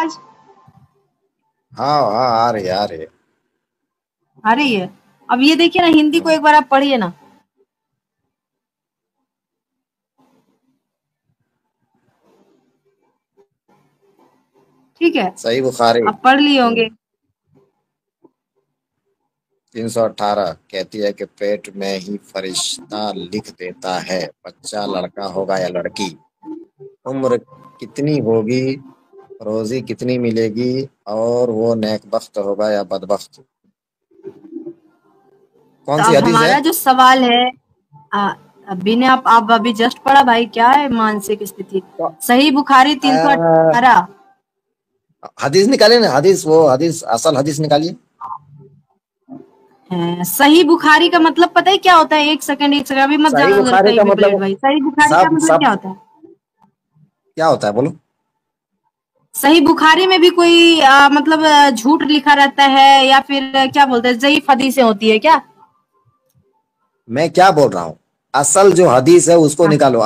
آج ہاں ہاں آ رہی ہے آ رہی ہے. اب یہ دیکھیے نا، ہندی کو ایک بار آپ پڑھیے نا. ٹھیک ہے، صحیح بخاری آپ پڑھ لیے ہوں گے. 318 کہتی ہے کہ پیٹ میں ہی فرشتہ لکھ دیتا ہے بچہ لڑکا ہوگا یا لڑکی، عمر کتنی ہوگی، روزی کتنی ملے گی، اور وہ نیک بخت ہوگا یا بدبخت. تو کون اب سی حدیث ہے؟ ہمارا جو سوال ہے، ابھی نے آپ ابھی جسٹ پڑھا بھائی. کیا ہے مانسک استھتی؟ صحیح بخاری 318. حدیث نکالیے نا، حدیث اصل حدیث نکالیے. صحیح بخاری کا مطلب پتہ ہے کیا ہوتا ہے؟ ایک سیکنڈ ابھی مت صحیح جانا ادھر بخاری کہیں کا بھی مطلب بلیڈ بھائی. صحیح بخاری کا سب مطلب سب کیا ہوتا ہے؟ کیا ہوتا ہے بولو. صحیح بخاری میں بھی کوئی مطلب جھوٹ لکھا رہتا ہے یا پھر کیا بولتے ہیں ضعیف حدیثیں ہوتی ہے کیا؟ میں کیا بول رہا ہوں، اصل جو حدیث ہے اس کو نکالو.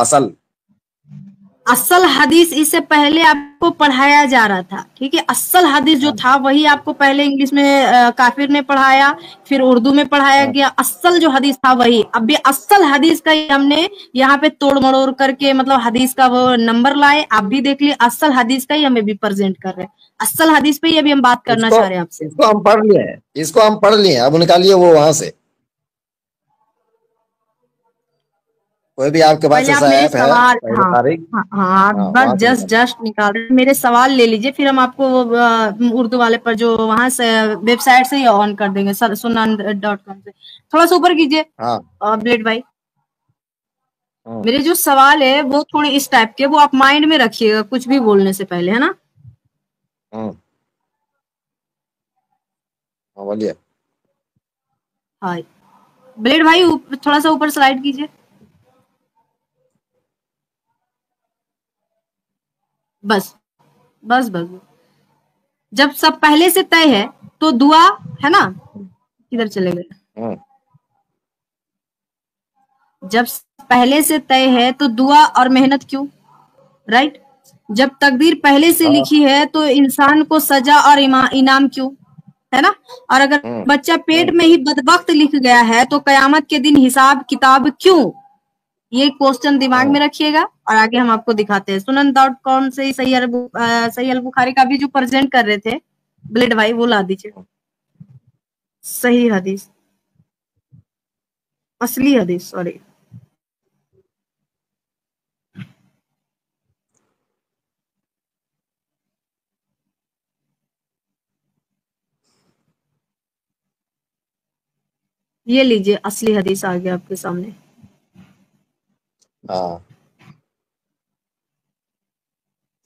اصل حدیث اس سے پہلے آپ کو پڑھایا جا رہا تھا، ٹھیک ہے. اصل حدیث جو تھا وہی آپ کو پہلے انگلش میں کافر نے پڑھایا، پھر اردو میں پڑھایا گیا. اصل جو حدیث تھا وہی. اب بھی اصل حدیث کا ہم نے یہاں پہ توڑ مڑوڑ کر کے مطلب حدیث کا وہ نمبر لائے. آپ بھی دیکھ لیے اصل حدیث کا ہی ہمیں بھی پریزنٹ کر رہے ہیں. اصل حدیث پہ ہی ابھی ہم بات کرنا چاہ رہے ہیں آپ سے. اس کو ہم پڑھ لیے اب نکالیے وہ وہاں سے. کوئی بھی آپ کے پاس پہلے آپ ایسا میرے ایپ ہے سوال، صحیح ہاں بخاری؟ ہاں وہاں بس سے نکالیے. جسٹ نکال رہے. میرے سوال لے لیجئے، پھر ہم آپ کو اردو والے پر جو وہاں سے ویب سائٹ سے ہی آن کر دیں گے، sunan.com سے. تھوڑا سا اوپر کیجئے بلیڈ بھائی. میرے جو سوال ہے وہ تھوڑے اس ٹائپ کے، وہ آپ مائنڈ میں رکھیے گا کچھ بھی بولنے سے پہلے، ہے نا. بولیے. ہاں بلیڈ بھائی تھوڑا سا اوپر سلائڈ کیجئے. بس بس بس. جب سب پہلے سے طے ہے تو دعا ہے نا. کدھر چلے گئے؟ جب پہلے سے طے ہے تو دعا اور محنت کیوں؟ رائٹ. جب تقدیر پہلے سے لکھی ہے تو انسان کو سزا اور انعام کیوں؟ ہے نا. اور اگر بچہ پیٹ میں ہی بدبخت لکھ گیا ہے تو قیامت کے دن حساب کتاب کیوں؟ یہ کوسچن دماغ میں رکھیے گا اور آگے ہم آپ کو دکھاتے ہیں. sunan.com سے صحیح البخاری کا بھی جو پریزنٹ کر رہے تھے بلیڈ بھائی وہ لا دیجئے. صحیح حدیث، اصلی حدیث، سوری. یہ لیجئے اصلی حدیث آ گیا آپ کے سامنے.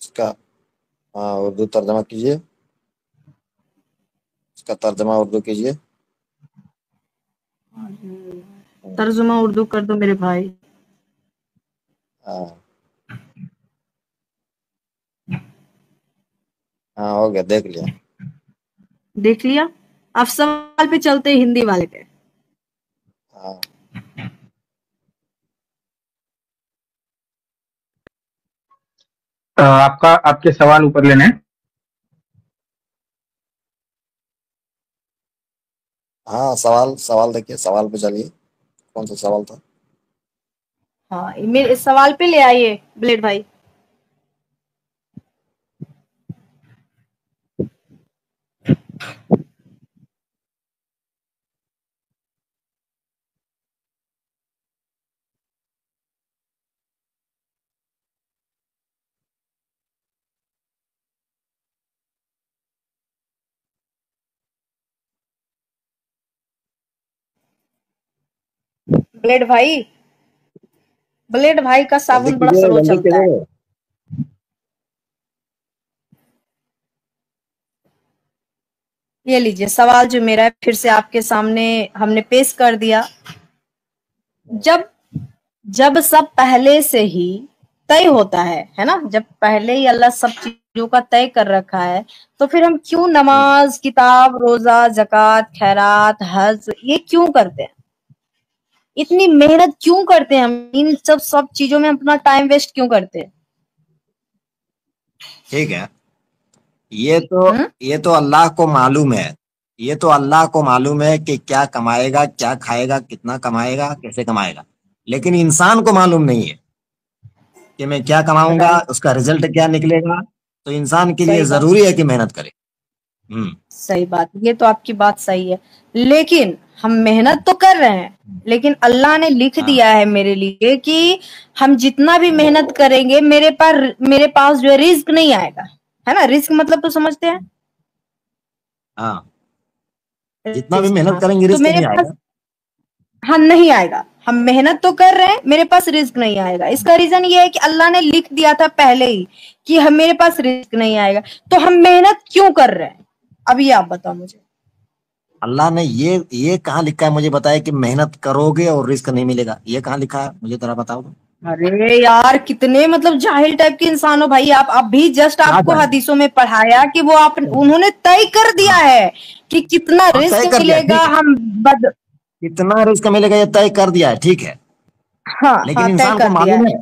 اس کا اردو ترجمہ کیجیے. اس کا ترجمہ اردو کیجیے. ترجمہ اردو کر دو میرے بھائی. ہو گیا، دیکھ لیا. دیکھ لیا. اب سوال پہ چلتے ہندی والے پہ. آپ کے سوال اوپر لینے. سوال دیکھیے، سوال پہ چلیے. کون سا سوال تھا؟ ہاں میرے سوال پہ لے آئیے بلیڈ بھائی. بلیڈ بھائی کا جلدی صابن بڑا کیجیے، سلو جلدی چلتا ہے. کیجیے. یہ لیجئے سوال جو میرا ہے پھر سے آپ کے سامنے ہم نے پیش کر دیا. جب سب پہلے سے ہی طے ہوتا ہے نا، جب پہلے ہی اللہ سب چیزوں کا طے کر رکھا ہے تو پھر ہم کیوں نماز، کتاب، روزہ، زکوٰۃ، خیرات، حج یہ کیوں کرتے ہیں؟ اتنی محنت کیوں کرتے ہیں ہم؟ ان سب چیزوں میں اپنا ٹائم ویسٹ کیوں کرتے ہیں؟ ٹھیک ہے، یہ تو اللہ کو معلوم ہے، یہ تو اللہ کو معلوم ہے کہ کیا کمائے گا، کیا کھائے گا، کتنا کمائے گا، کیسے کمائے گا، لیکن انسان کو معلوم نہیں ہے کہ میں کیا کماؤں گا، اس کا رزلٹ کیا نکلے گا. تو انسان کے لیے صحیح بات. ضروری ہے کہ محنت کرے. صحیح بات، یہ تو آپ کی بات صحیح ہے، لیکن ہم محنت تو کر رہے ہیں، لیکن اللہ نے لکھ دیا ہے میرے لیے کہ ہم جتنا بھی محنت کریں گے میرے پاس جو ہے رزق نہیں آئے گا، ہے نا. رزق مطلب تو سمجھتے ہیں؟ ہاں، جتنا بھی محنت کریں گے تو رزق میرے نہیں آئے پاس گا. نہیں آئے گا. ہم محنت تو کر رہے ہیں، میرے پاس رزق نہیں آئے گا. اس کا ریزن یہ ہے کہ اللہ نے لکھ دیا تھا پہلے ہی کہ میرے پاس رزق نہیں آئے گا. تو ہم محنت کیوں کر رہے ہیں؟ اب یہ آپ بتاؤ مجھے. اللہ نے یہ کہاں لکھا ہے مجھے بتائے کہ محنت کرو گے اور رزق نہیں ملے گا؟ یہ کہاں لکھا ہے مجھے ذرا بتاؤ. ارے یار کتنے مطلب جاہل ٹائپ کے انسان ہو بھائی آپ. اب بھی جسٹ آپ کو حدیثوں میں پڑھایا کہ وہ انہوں نے طے کر دیا ہے کہ کتنا رزق ملے گا. کتنا رزق ملے گا یہ طے کر دیا ہے، ٹھیک ہے. لیکن انسان کو معلوم ہے،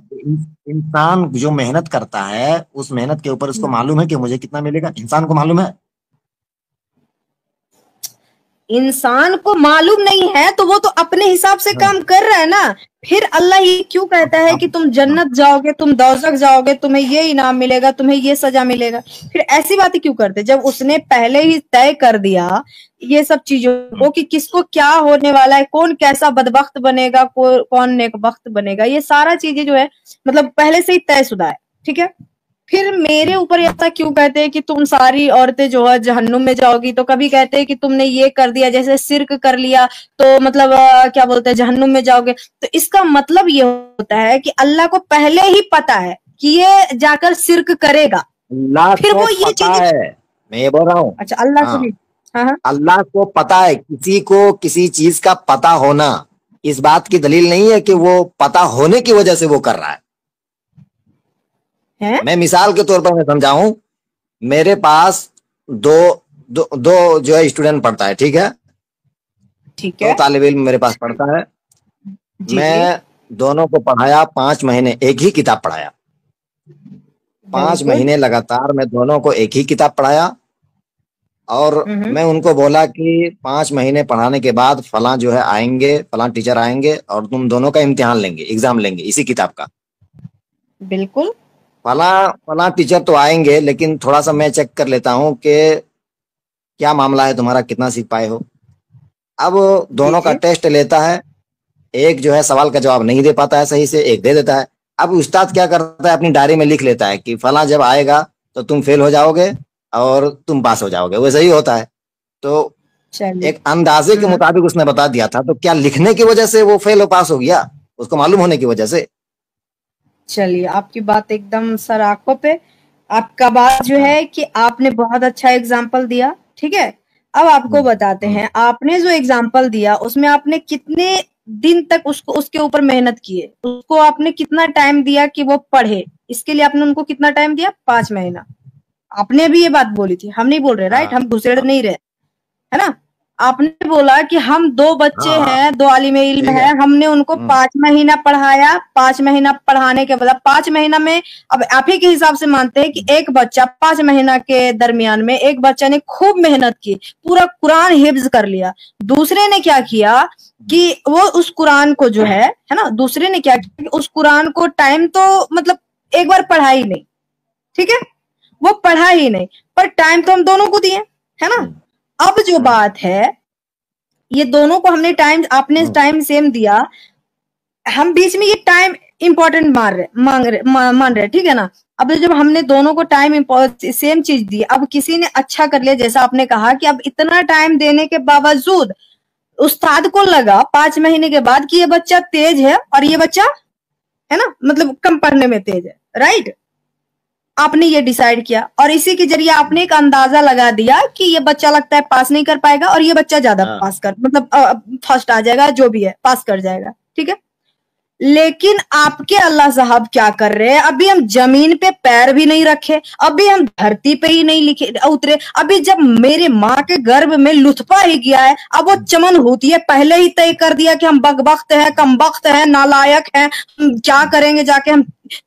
انسان جو محنت کرتا ہے اس محنت کے اوپر اس کو معلوم ہے کہ مجھے کتنا ملے گا. انسان کو معلوم ہے؟ انسان کو معلوم نہیں ہے تو وہ تو اپنے حساب سے کام کر رہا ہے نا. پھر اللہ یہ کیوں کہتا ہے کہ تم جنت جاؤ گے، تم دوزخ جاؤ گے، تمہیں یہ انعام ملے گا، تمہیں یہ سزا ملے گا؟ پھر ایسی باتیں کیوں کرتے جب اس نے پہلے ہی طے کر دیا یہ سب چیزوں کو کہ کس کو کیا ہونے والا ہے، کون کیسا بدبخت بنے گا، کون نیک بخت بنے گا. یہ سارا چیزیں جو ہے مطلب پہلے سے ہی طے شدہ ہے، ٹھیک ہے. پھر میرے اوپر ایسا کیوں کہتے ہیں کہ تم ساری عورتیں جو ہے جہنم میں جاؤ گی؟ تو کبھی کہتے ہیں کہ تم نے یہ کر دیا، جیسے شرک کر لیا تو مطلب کیا بولتے ہیں جہنم میں جاؤ گے. تو اس کا مطلب یہ ہوتا ہے کہ اللہ کو پہلے ہی پتا ہے کہ یہ جا کر شرک کرے گا. اللہ پھر کو وہ یہ پتا ہے، میں یہ بول رہا ہوں. اچھا اللہ کو بھی اللہ کو پتا ہے. کسی کو کسی چیز کا پتا ہونا اس بات کی دلیل نہیں ہے کہ وہ پتا ہونے کی وجہ سے وہ کر رہا ہے. میں مثال کے طور پر میں سمجھاؤں، میرے پاس دو جو ہے اسٹوڈنٹ پڑھتا ہے، ٹھیک ہے. دو طالب علم میرے پاس پڑھتا ہے. میں دونوں کو پڑھایا 5 مہینے، ایک ہی کتاب پڑھایا. 5 مہینے لگاتار میں دونوں کو ایک ہی کتاب پڑھایا، اور میں ان کو بولا کہ 5 مہینے پڑھانے کے بعد فلاں جو ہے آئیں گے، فلاں ٹیچر آئیں گے اور تم دونوں کا امتحان لیں گے، ایگزام لیں گے اسی کتاب کا. بالکل. فلاں ٹیچر تو آئیں گے، لیکن تھوڑا سا میں چیک کر لیتا ہوں کہ کیا معاملہ ہے تمہارا، کتنا سیکھ پائے ہو. اب دونوں کا ٹیسٹ لیتا ہے، ایک جو ہے سوال کا جواب نہیں دے پاتا ہے صحیح سے، ایک دے دیتا ہے. اب استاد کیا کرتا ہے، اپنی ڈائری میں لکھ لیتا ہے کہ فلاں جب آئے گا تو تم فیل ہو جاؤ گے اور تم پاس ہو جاؤ گے. ویسے ہی ہوتا ہے. تو ایک اندازے کے مطابق اس نے بتا دیا تھا، تو کیا لکھنے کی وجہ سے وہ فیل ہو پاس ہو گیا؟ اس کو معلوم ہونے کی وجہ سے. چلیے آپ کی بات ایک دم سر آنکھوں پہ. آپ کا بات جو ہے کہ آپ نے بہت اچھا اگزامپل دیا، ٹھیک ہے. اب آپ کو بتاتے ہیں آپ نے جو اگزامپل دیا اس میں آپ نے کتنے دن تک اس کے اوپر محنت کی ہے، اس کو آپ نے کتنا ٹائم دیا کہ وہ پڑھے. اس کے لیے آپ نے ان کو کتنا ٹائم دیا؟ 5 مہینہ. آپ نے بھی یہ بات بولی تھی، ہم نہیں بول رہے، رائٹ؟ ہم گھسیڑ نہیں رہے، ہے نا. آپ نے بولا کہ ہم 2 بچے ہیں، 2 عالم علم ہیں، ہم نے ان کو 5 مہینہ پڑھایا. 5 مہینہ پڑھانے کے بعد 5 مہینہ میں اب آپ ہی کے حساب سے مانتے ہیں کہ ایک بچہ 5 مہینہ کے درمیان میں ایک بچہ نے خوب محنت کی، پورا قرآن حفظ کر لیا. دوسرے نے کیا کیا کہ وہ اس قرآن کو جو ہے نا، دوسرے نے کیا کیا کہ اس قرآن کو ٹائم تو مطلب ایک بار پڑھا ہی نہیں، ٹھیک ہے. وہ پڑھا ہی نہیں، پر ٹائم تو ہم دونوں کو دیے، ہے نا. اب جو بات ہے یہ دونوں کو ہم نے ٹائم، آپ نے ٹائم سیم دیا، ہم بیچ میں یہ ٹائم امپورٹنٹ مان رہے، ٹھیک ہے نا. اب جب ہم نے دونوں کو ٹائم سیم چیز دی، اب کسی نے اچھا کر لیا، جیسا آپ نے کہا کہ اب اتنا ٹائم دینے کے باوجود استاد کو لگا 5 مہینے کے بعد کہ یہ بچہ تیز ہے اور یہ بچہ ہے نا مطلب کم پڑھنے میں تیز ہے، رائٹ. آپ نے یہ ڈیسائیڈ کیا اور اسی کے ذریعے آپ نے ایک اندازہ لگا دیا کہ یہ بچہ لگتا ہے پاس نہیں کر پائے گا اور یہ بچہ زیادہ پاس کر مطلب فرسٹ آ جائے گا، جو بھی ہے پاس کر جائے گا، ٹھیک ہے. لیکن آپ کے اللہ صاحب کیا کر رہے ہیں؟ ابھی ہم زمین پہ پیر بھی نہیں رکھے، ابھی ہم دھرتی پہ ہی نہیں اترے. ابھی جب میرے ماں کے گرب میں لطفہ ہی گیا ہے، اب وہ چمن ہوتی ہے پہلے ہی طے کر دیا کہ ہم بدبخت ہیں، کم بخت ہیں، نالائق ہیں، کیا کریں گے جا کے ہم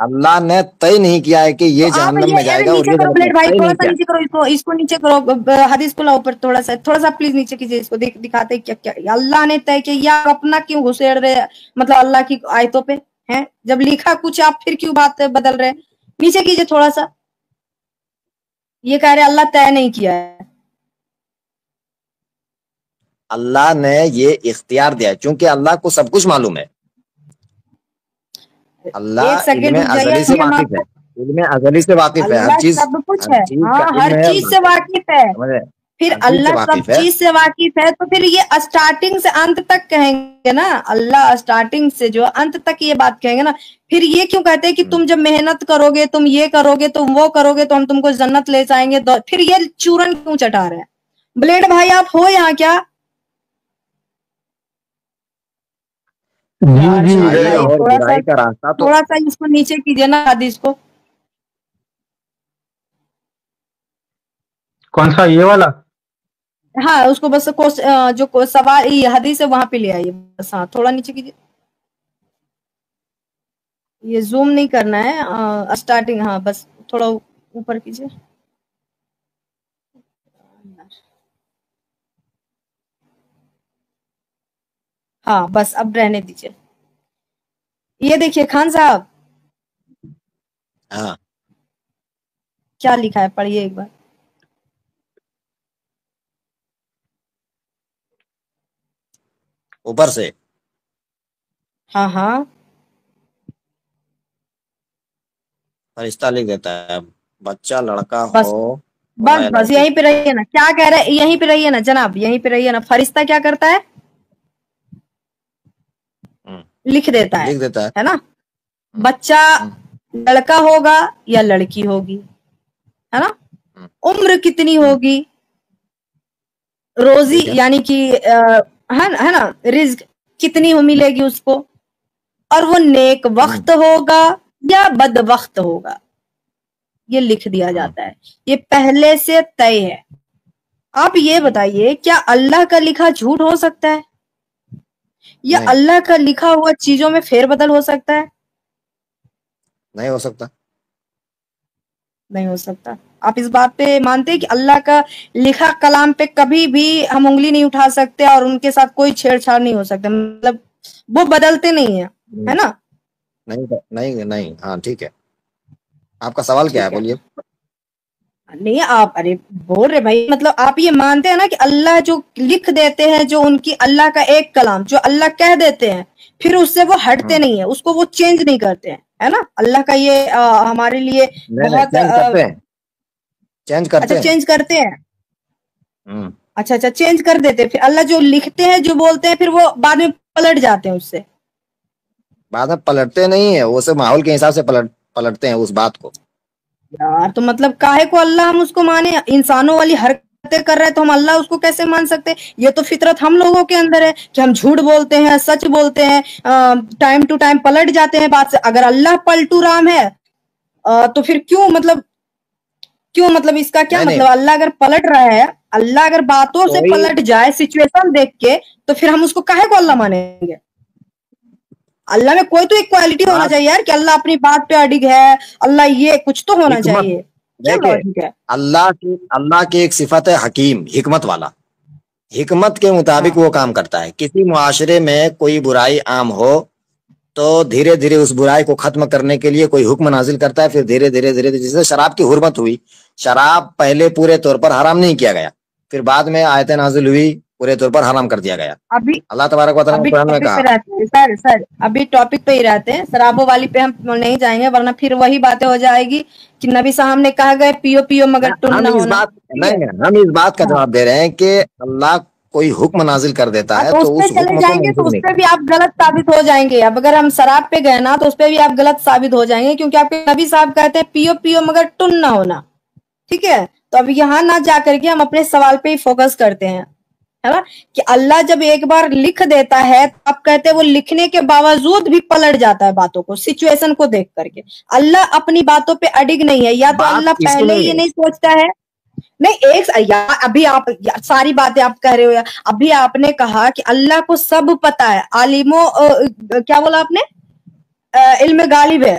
اللہ نے طے نہیں کیا ہے کہ یہ تو آپ جہنم میں جائے گا اور نیچے یہ کرو جنت میں، بلیڈ بھائی، طے تھوڑا نہیں سا کیا۔ نیچے کرو، اس کو نیچے کرو، حدیث کو لاؤ اوپر، تھوڑا سا پلیز نیچے کیجیے، اس کو دکھاتے کیا کیا اللہ نے طے کیا، یا آپ اپنا کیوں گھسیڑ رہے مطلب اللہ کی آیتوں پہ ہیں؟ جب لکھا کچھ آپ پھر کیوں بات بدل رہے؟ نیچے کیجیے تھوڑا سا، یہ کہہ رہے اللہ طے نہیں کیا ہے۔ اللہ نے یہ اختیار دیا ہے چونکہ اللہ کو سب کچھ معلوم ہے، اللہ ایک علم سیکنڈ رک جائیے، ازلی سے واقف ہے، علم ازلی سے واقف ہے، اللہ سب کچھ ہے، کا ہاں ہر علم ہے، چیز سے واقف ہے، سمجھے؟ پھر ہر چیز سے اللہ سب واقف ہے۔ چیز سے واقف ہے، تو پھر یہ اسٹارٹنگ سے انت تک کہیں گے نا، اللہ اسٹارٹنگ سے جو انت تک یہ بات کہیں گے نا، پھر یہ کیوں کہتے ہیں کہ تم جب محنت کرو گے، تم یہ کرو گے، تم وہ کرو گے تو ہم تم کو جنت لے جائیں گے، پھر یہ چورن کیوں چٹا رہے ہیں؟ بلیڈ بھائی آپ ہو یہاں کیا؟ یار جی بلیڈ اچھائی بھائی اور برائی کا راستہ تو تھوڑا سا اس کو نیچے کیجیے نا حدیث کو۔ کون سا، یہ والا؟ ہاں اس کو بس جو سوال حدیث ہے وہاں پہ لے آئیے، بس ہاں تھوڑا نیچے کیجیے، یہ زوم نہیں کرنا ہے، اسٹارٹنگ، ہاں بس تھوڑا اوپر کیجیے، ہاں بس اب رہنے دیجیے۔ یہ دیکھیے خان صاحب ہاں کیا لکھا ہے، پڑھیے ایک بار۔ اوپر سے ہاں ہاں فرشتہ لکھ دیتا ہے بچہ لڑکا بس ہو بس یا بس لڑکی۔ یہیں پہ رہیے نا، کیا کہہ رہے، یہیں پہ رہیے نا جناب، یہیں پہ رہیے نا۔ فرشتہ کیا کرتا ہے؟ لکھ دیتا لکھ دیتا ہے نا؟ ہے۔ بچہ لڑکا ہوگا یا لڑکی ہوگی، ہے نا؟ عمر کتنی ہوگی، روزی ٹھیک ہے، یعنی کہ ہے نا، رزق کتنی ملے گی اس کو، اور وہ نیک وقت ہوگا یا بد وقت ہوگا، یہ لکھ دیا جاتا ہے، یہ پہلے سے طے ہے۔ آپ یہ بتائیے کیا اللہ کا لکھا جھوٹ ہو سکتا ہے، یا نہیں اللہ کا لکھا ہوا چیزوں میں پھیر بدل ہو سکتا ہے؟ نہیں ہو سکتا۔ نہیں ہو سکتا۔ آپ اس بات پہ مانتے ہیں کہ اللہ کا لکھا کلام پہ کبھی بھی ہم انگلی نہیں اٹھا سکتے اور ان کے ساتھ کوئی چھیڑ چھاڑ نہیں ہو سکتا، مطلب وہ بدلتے نہیں ہیں، ہے نا؟ نہیں نہیں، ہاں ٹھیک ہے۔ آپ کا سوال کیا ہے، ٹھیک ہے، بولیے۔ نہیں آپ ارے بول رہے بھائی، مطلب آپ یہ مانتے ہیں نا کہ اللہ جو لکھ دیتے ہیں، جو ان کی اللہ کا ایک کلام جو اللہ کہہ دیتے ہیں، پھر اس سے وہ ہٹتے نہیں ہیں، اس کو وہ چینج نہیں کرتے ہیں، ہے نا؟ اللہ کا یہ ہمارے لیے نہیں بہت چینج کرتے ہیں، چینج اچھا کرتے ہیں۔ چینج کرتے ہیں، اچھا چینج کر دیتے ہیں، پھر اللہ جو لکھتے ہیں جو بولتے ہیں پھر وہ بعد میں پلٹ جاتے ہیں اس سے؟ بعد میں پلٹتے نہیں ہیں، وہ سب ماحول کے حساب سے پلٹتے ہیں اس بات کو۔ یار تو مطلب کاہے کو اللہ ہم اس کو مانے؟ انسانوں والی حرکتیں کر رہے تو ہم اللہ اس کو کیسے مان سکتے؟ یہ تو فطرت ہم لوگوں کے اندر ہے کہ ہم جھوٹ بولتے ہیں، سچ بولتے ہیں، ٹائم ٹو ٹائم پلٹ جاتے ہیں بات سے۔ اگر اللہ پلٹو رام ہے تو پھر کیوں مطلب اس کا کیا نہیں نہیں، مطلب؟ اللہ اگر پلٹ رہا ہے، اللہ اگر باتوں سے کوئی پلٹ جائے سچویشن دیکھ کے، تو پھر ہم اس کو کاہے کو اللہ مانیں گے؟ اللہ میں کوئی تو ایک کوالٹی ہونا بات چاہیے یار کہ اللہ اپنی بات پہ اڈگ ہے، اللہ یہ کچھ تو ہونا حکمت چاہیے، کیا دیکھے، لاجک ہے؟ اللہ کی ایک صفت ہے حکیم، حکمت والا۔ حکمت کے ہاں مطابق وہ کام کرتا ہے۔ کسی معاشرے میں کوئی برائی عام ہو تو دھیرے دھیرے اس برائی کو ختم کرنے کے لیے کوئی حکم نازل کرتا ہے، پھر دھیرے دھیرے دھیرے جیسے شراب کی حرمت ہوئی، شراب پہلے پورے طور پر حرام نہیں کیا گیا، پھر بعد میں آیتیں نازل ہوئی، پورے طور پر حرام کر دیا گیا۔ ابھی اللہ تبارک و تعالیٰ نے قرآن میں ٹاپک پہ کہا۔ رہتے ہیں سر ابھی ٹاپک پہ ہی رہتے ہیں، شرابوں والی پہ ہم نہیں جائیں گے ورنہ پھر وہی باتیں ہو جائے گی کہ نبی صاحب نے کہا گئے پیو پیو مگر ٹن نہ ہونا، ٹھیک ہے؟ ہم اس بات کا ہاں جواب دے رہے ہیں کہ اللہ کوئی حکم نازل کر دیتا ہے تو اس تو پہ اس چلے حکم کو جائیں گے تو منسوخ اس نہیں پہ بھی کرتا۔ آپ غلط ثابت ہو جائیں گے۔ اب اگر ہم شراب پہ گئے نا تو اس پہ بھی آپ غلط ثابت ہو جائیں گے، کیونکہ آپ کے نبی صاحب کہتے ہیں پیو پیو مگر ٹن نہ ہونا، ٹھیک ہے؟ تو اب یہاں نہ جا کر کے ہم اپنے سوال پہ ہی فوکس کرتے ہیں، ہے نا؟ کہ اللہ جب ایک بار لکھ دیتا ہے تو آپ کہتے ہیں وہ لکھنے کے باوجود بھی پلٹ جاتا ہے باتوں کو، سچویشن کو دیکھ کر کے۔ اللہ اپنی باتوں پہ اڈگ نہیں ہے، یا تو بات اللہ اس پہلے میں یہ نہیں سوچتا ہے، نہیں ایک ابھی آپ ساری باتیں آپ کہہ رہے ہو، ابھی آپ نے کہا کہ اللہ کو سب پتا ہے، عالموں کیا بولا آپ نے؟ علم غالب ہے،